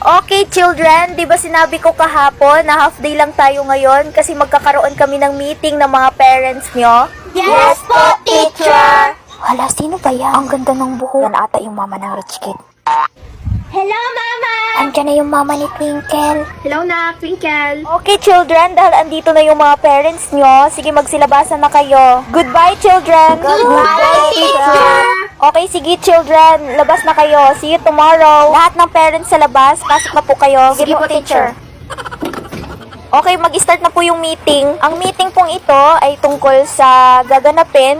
Okay, children, di ba sinabi ko kahapon na half day lang tayo ngayon kasi magkakaroon kami ng meeting ng mga parents nyo? Yes po, teacher! Hala, sino ba yan? Ang ganda ng buhok. Yan ata yung mama ng rich kid. Hello, Mama! Andiyan na yung mama ni Twinkle. Hello na, Twinkle. Okay, children, dahil andito na yung mga parents nyo, sige magsilabasan na kayo. Goodbye, children! Goodbye, teacher! Okay, sige, children, labas na kayo. See you tomorrow. Lahat ng parents sa labas, pasok na po kayo. Sige po, teacher. Okay, mag-start na po yung meeting. Ang meeting pong ito ay tungkol sa gaganapin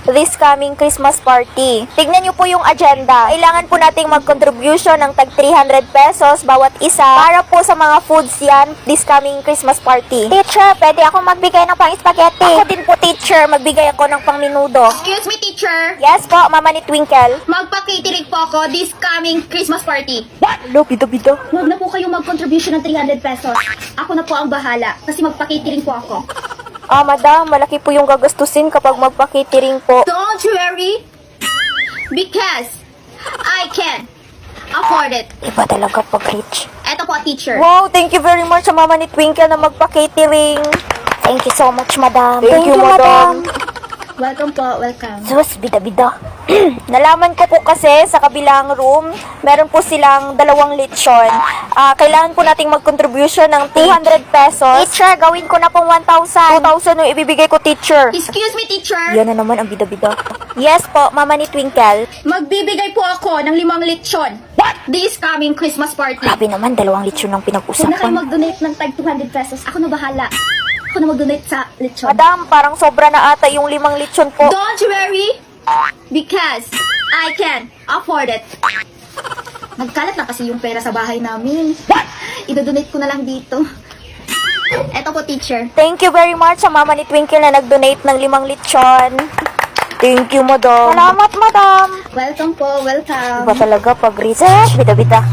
this coming Christmas party. Tignan nyo po yung agenda. Kailangan po nating mag-contribution ng tag 300 pesos bawat isa para po sa mga foods yan this coming Christmas party. Teacher, pwede ako magbigay ng pang spaghetti. Ako din po, teacher. Magbigay ako ng pang minudo. Excuse me, teacher. Yes po, mama ni Twinkle. Magpa-catering po ako this coming Christmas party. Hello, bido-bido. Huwag na po kayo mag-contribution ng 300 pesos. Ako na po ang bahala kasi magpa-catering po ako. Madam, malaki po yung gagastusin kapag magpa-catering po. Don't worry, because I can afford it. Iba talaga pag rich. Eto po, teacher. Wow, thank you very much sa mama ni Twinkle na magpa-catering. Thank you so much, madam. Thank you, madam. Welcome po, welcome. Sus, bida-bida. Nalaman ko po kasi sa kabilang room, meron po silang 2 lechon. Kailangan po nating mag-contribution ng 200 pesos. Teacher, gawin ko na pong 1,000. 2,000 yung ibibigay ko, teacher. Excuse me, teacher. Yan na naman ang bida-bida. Yes po, mama ni Twinkle. Magbibigay po ako ng 5 lechon. This coming Christmas party. Grabe naman, 2 lechon ang Huwag na kayo pinag-usapan. mag-donate ng tag 200 pesos. Ako na bahala. Ako na mag-donate sa lechon. Madam, parang sobra na ata yung 5 lechon po. Don't worry, because I can afford it. Nagkalat na kasi yung pera sa bahay namin. Idodonate ko na lang dito. Eto po, teacher. Thank you very much sa mama ni Twinkle na nag-donate ng 5 lechon. Thank you, madam. Salamat, madam. Welcome po, welcome. Iba talaga pag research. Bida-bida.